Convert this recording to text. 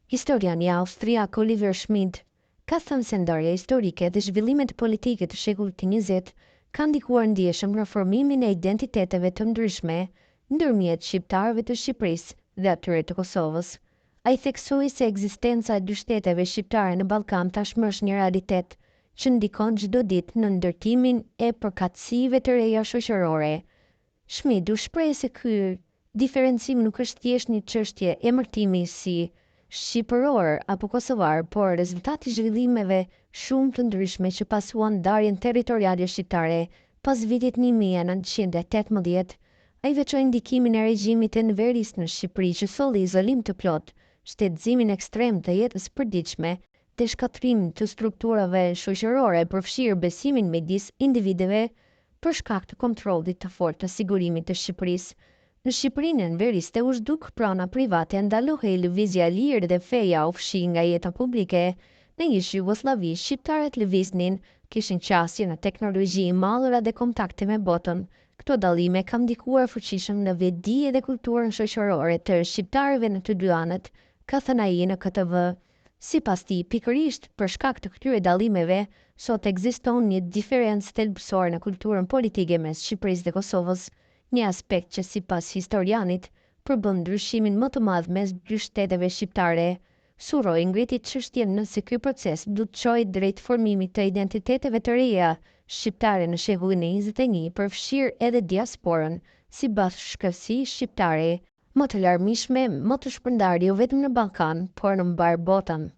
Historiani austriak Oliver Schmid ka thënë se ndarja historike dhe zhvillimet politike të shekullit të 20 kanë ndikuar ndjeshëm në formimin e identiteteve të ndryshme ndërmjet shqiptarëve të Shqipërisë dhe atyre të Kosovës. Ai theksoi se ekzistenca e dy shteteve shqiptare në Ballkan tashmë është një realitet që ndikon çdo ditë në ndërtimin e përkatësive të reja shoqërore. Schmid u shpreh se ky diferencim nuk është thjesht një çështje emërtimi si shqipëror apo kosovar, por rezultati i zhvillimeve shumë të ndryshme që pasuan ndarjen territoriale shqiptare pas vitit 1918. Ai veçoi ndikimin e regjimit të Enveris në Shqipëri që solli izolim të plot, shtetëzimin ekstrem të jetës përditshme dhe shkatrim të strukturave shoqërore, përfshirë besimin midis individëve për shkak të kontrollit të fortë të sigurimit të Shqipërisë. Në Shqipërinë e Enveriste u zhduk prana private, ndalohej lëvizja e lirë dhe feja u fshi nga jeta publike. Në ish Jugosllavi, shqiptarët lëviznin, kishin qasje në teknologji, mallra dhe kontakte me botën. Këto dallime kanë ndikuar fuqishëm në vetdije dhe kulturën shoqërore të shqiptarëve në të dy anët, ka thënë ai në KTV. Sipas tij, pikërisht për shkak të këtyre dallimeve, sot ekziston një diferencë thelbësore në kulturën politike mes Shqipërisë dhe Kosovës, një aspekt që sipas historianit përbën ndryshimin më të madh mes dy shteteve shqiptare. Suroi ngriti çështjen nëse ky proces do të çojë drejt formimit të identiteteve të reja shqiptare në shekullin e 21, përfshirë edhe diasporën si bashkësi shqiptare, më të larmishme, më të shpërndarë jo vetëm në Ballkan, por në mbar botën.